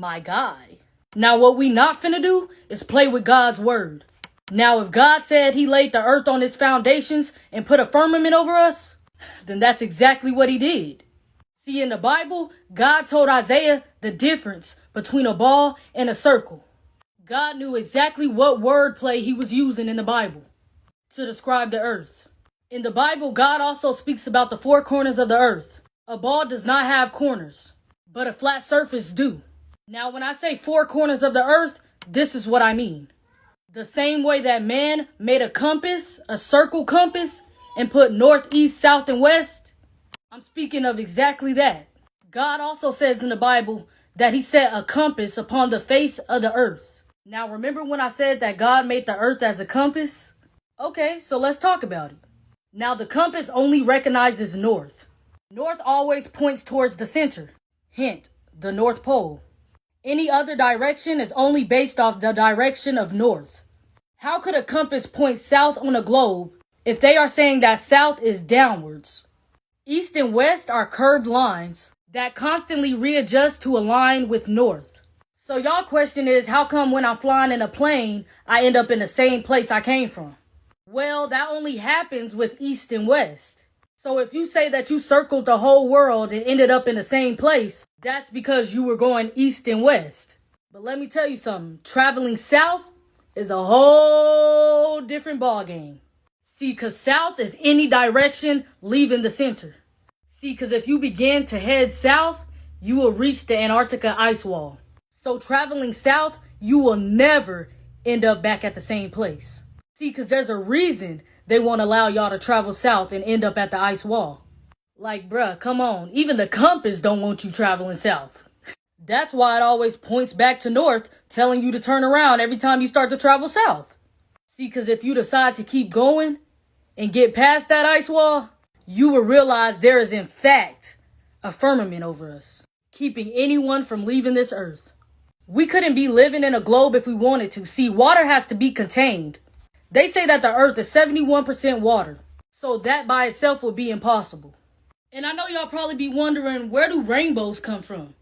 My guy. Now what we not finna do is play with God's word. Now if God said he laid the earth on its foundations and put a firmament over us, then that's exactly what he did. See, in the Bible, God told Isaiah the difference between a ball and a circle. God knew exactly what wordplay he was using in the Bible to describe the earth. In the Bible, God also speaks about the four corners of the earth. A ball does not have corners, but a flat surface do. Now, when I say four corners of the earth, this is what I mean. The same way that man made a compass, a circle compass, and put north, east, south, and west, I'm speaking of exactly that. God also says in the Bible that he set a compass upon the face of the earth. Now, remember when I said that God made the earth as a compass? Okay, so let's talk about it. Now, the compass only recognizes north. North always points towards the center. Hint, the North Pole. Any other direction is only based off the direction of north. How could a compass point south on a globe if they are saying that south is downwards? East and west are curved lines that constantly readjust to align with north. So y'all question is, how come when I'm flying in a plane, I end up in the same place I came from? Well, that only happens with east and west. So if you say that you circled the whole world and ended up in the same place, that's because you were going east and west. But let me tell you something, traveling south is a whole different ballgame. See, because south is any direction leaving the center. See, because if you begin to head south, you will reach the Antarctica ice wall. So traveling south, you will never end up back at the same place. See, because there's a reason they won't allow y'all to travel south and end up at the ice wall. Like, bruh, come on. Even the compass don't want you traveling south. That's why it always points back to north, telling you to turn around every time you start to travel south. See, because if you decide to keep going and get past that ice wall, you will realize there is in fact a firmament over us, keeping anyone from leaving this earth. We couldn't be living in a globe if we wanted to. See, water has to be contained. They say that the earth is 71% water, so that by itself would be impossible. And I know y'all probably be wondering, where do rainbows come from?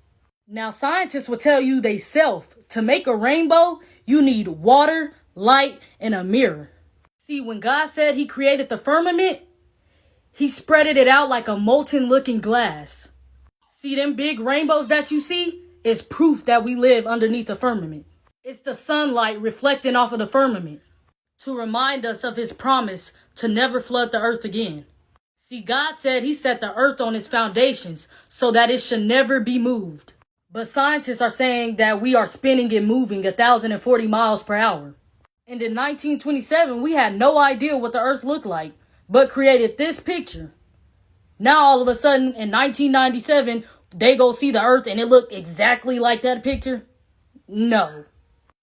Now, scientists will tell you they self, to make a rainbow, you need water, light, and a mirror. See, when God said he created the firmament, he spreaded it out like a molten looking glass. See, them big rainbows that you see is proof that we live underneath the firmament. It's the sunlight reflecting off of the firmament to remind us of his promise to never flood the earth again. See, God said he set the earth on its foundations so that it should never be moved. But scientists are saying that we are spinning and moving 1,040 miles per hour. And in 1927, we had no idea what the earth looked like, but created this picture. Now, all of a sudden, in 1997, they go see the earth and it looked exactly like that picture? No.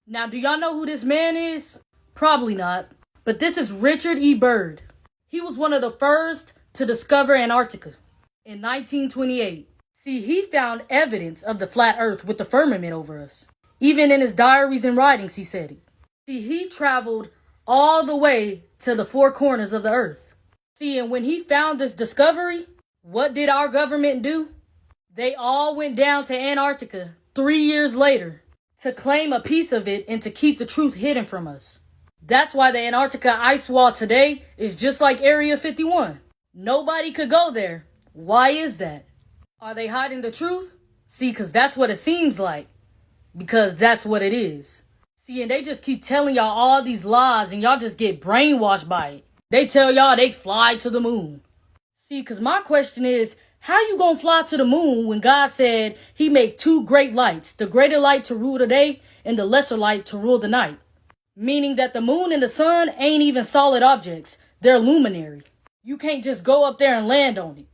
Now, do y'all know who this man is? Probably not. But this is Richard E. Byrd. He was one of the first to discover Antarctica in 1928. See, he found evidence of the flat earth with the firmament over us. Even in his diaries and writings, he said it. See, he traveled all the way to the four corners of the earth. See, and when he found this discovery, what did our government do? They all went down to Antarctica 3 years later to claim a piece of it and to keep the truth hidden from us. That's why the Antarctica ice wall today is just like Area 51. Nobody could go there. Why is that? Are they hiding the truth? See, because that's what it seems like. Because that's what it is. See, and they just keep telling y'all all these lies and y'all just get brainwashed by it. They tell y'all they fly to the moon. See, because my question is, how you gonna fly to the moon when God said he made two great lights, the greater light to rule the day and the lesser light to rule the night? Meaning that the moon and the sun ain't even solid objects. They're luminary. You can't just go up there and land on it.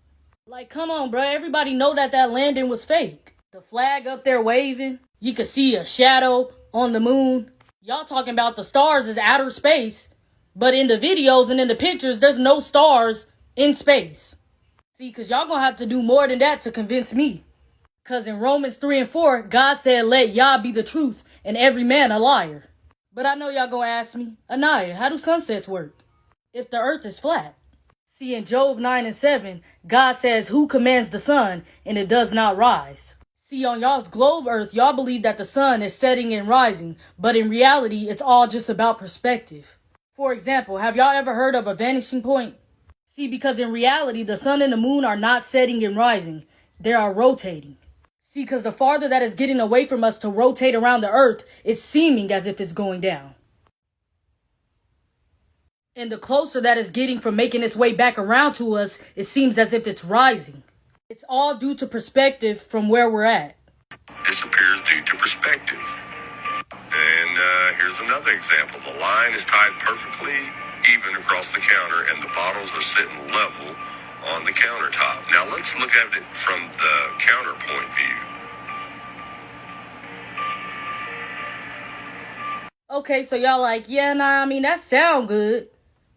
Like, come on, bro. Everybody know that landing was fake. The flag up there waving. You could see a shadow on the moon. Y'all talking about the stars is outer space. But in the videos and in the pictures, there's no stars in space. See, because y'all gonna have to do more than that to convince me. Because in Romans 3 and 4, God said, let Yah be the truth and every man a liar. But I know y'all gonna ask me, Anaya, how do sunsets work if the earth is flat? See, in Job 9 and 7, God says, who commands the sun and it does not rise? See, on y'all's globe Earth, y'all believe that the sun is setting and rising, but in reality, it's all just about perspective. For example, have y'all ever heard of a vanishing point? See, because in reality, the sun and the moon are not setting and rising. They are rotating. See, because the farther that is getting away from us to rotate around the earth, it's seeming as if it's going down. And the closer that is getting from making its way back around to us, it seems as if it's rising. It's all due to perspective from where we're at. This appears due to perspective. And here's another example. The line is tied perfectly even across the counter, and the bottles are sitting level on the countertop. Now let's look at it from the counterpoint view. Okay, so y'all like, yeah, nah, I mean, that sound good.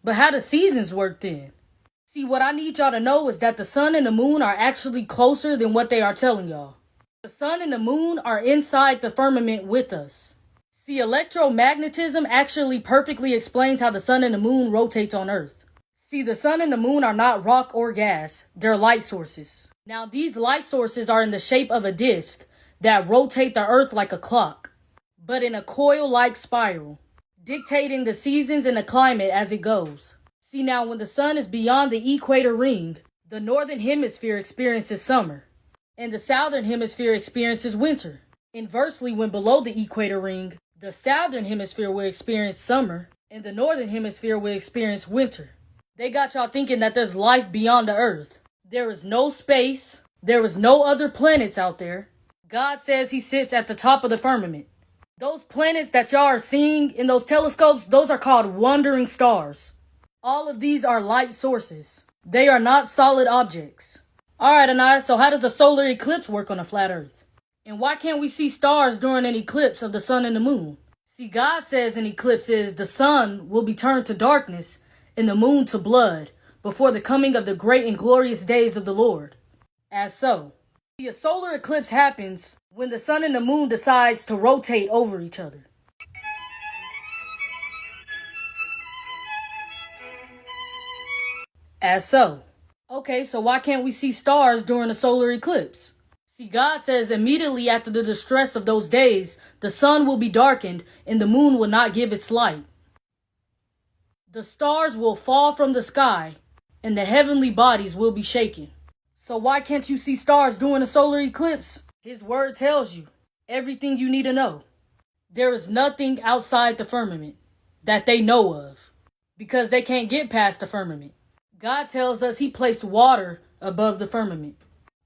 But how do seasons work then? See, what I need y'all to know is that the sun and the moon are actually closer than what they are telling y'all. The sun and the moon are inside the firmament with us. See, electromagnetism actually perfectly explains how the sun and the moon rotates on Earth. See, the sun and the moon are not rock or gas, they're light sources. Now, these light sources are in the shape of a disc that rotate the Earth like a clock, but in a coil-like spiral, dictating the seasons and the climate as it goes. See, now when the sun is beyond the equator ring, the northern hemisphere experiences summer, and the southern hemisphere experiences winter. Inversely, when below the equator ring, the southern hemisphere will experience summer, and the northern hemisphere will experience winter. They got y'all thinking that there's life beyond the earth. There is no space. There is no other planets out there. God says he sits at the top of the firmament. Those planets that y'all are seeing in those telescopes, those are called wandering stars. All of these are light sources. They are not solid objects. Alright, Anais, so how does a solar eclipse work on a flat earth? And why can't we see stars during an eclipse of the sun and the moon? See, God says in eclipses the sun will be turned to darkness and the moon to blood before the coming of the great and glorious days of the Lord. As so, see, a solar eclipse happens when the sun and the moon decides to rotate over each other. As so. Okay, so why can't we see stars during a solar eclipse? See, God says immediately after the distress of those days, the sun will be darkened and the moon will not give its light. The stars will fall from the sky and the heavenly bodies will be shaken. So why can't you see stars during a solar eclipse? His word tells you everything you need to know. There is nothing outside the firmament that they know of because they can't get past the firmament. God tells us he placed water above the firmament.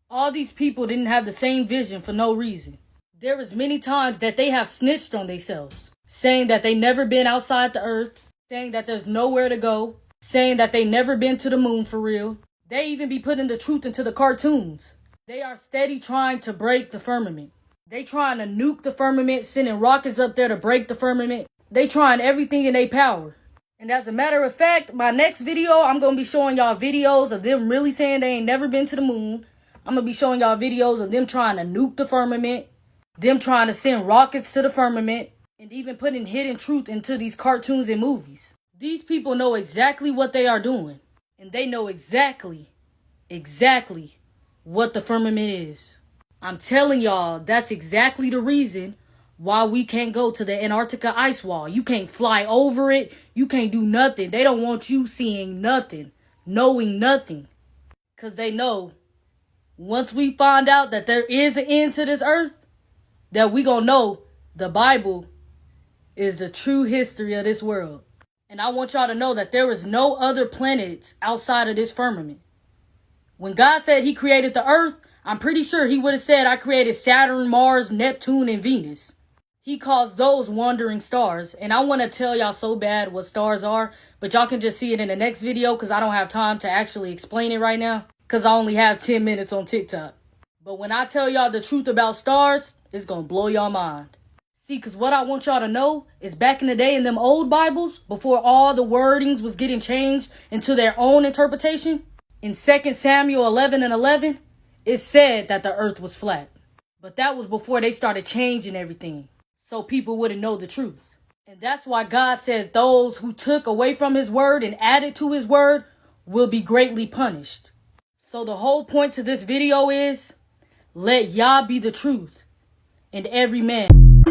All these people didn't have the same vision for no reason. There was many times that they have snitched on themselves, saying that they never been outside the earth, saying that there's nowhere to go, saying that they never been to the moon for real. They even be putting the truth into the cartoons. They are steady trying to break the firmament. They trying to nuke the firmament, sending rockets up there to break the firmament. They trying everything in their power. And as a matter of fact, my next video, I'm going to be showing y'all videos of them really saying they ain't never been to the moon. I'm going to be showing y'all videos of them trying to nuke the firmament, them trying to send rockets to the firmament, and even putting hidden truth into these cartoons and movies. These people know exactly what they are doing, and they know exactly what the firmament is. I'm telling y'all, that's exactly the reason why we can't go to the Antarctica ice wall. You can't fly over it. You can't do nothing. They don't want you seeing nothing, knowing nothing. Because they know once we find out that there is an end to this earth, that we gonna know the Bible is the true history of this world. And I want y'all to know that there is no other planets outside of this firmament. When God said he created the earth, I'm pretty sure he would have said, I created Saturn, Mars, Neptune, and Venus. He calls those wandering stars. And I want to tell y'all so bad what stars are, but y'all can just see it in the next video because I don't have time to actually explain it right now because I only have 10 minutes on TikTok. But when I tell y'all the truth about stars, it's going to blow y'all mind. See, because what I want y'all to know is back in the day in them old Bibles, before all the wordings was getting changed into their own interpretation, in 2 Samuel 11:11, it said that the earth was flat. But that was before they started changing everything, so people wouldn't know the truth. And that's why God said those who took away from his word and added to his word will be greatly punished. So the whole point to this video is, Let Yah be the truth, and every man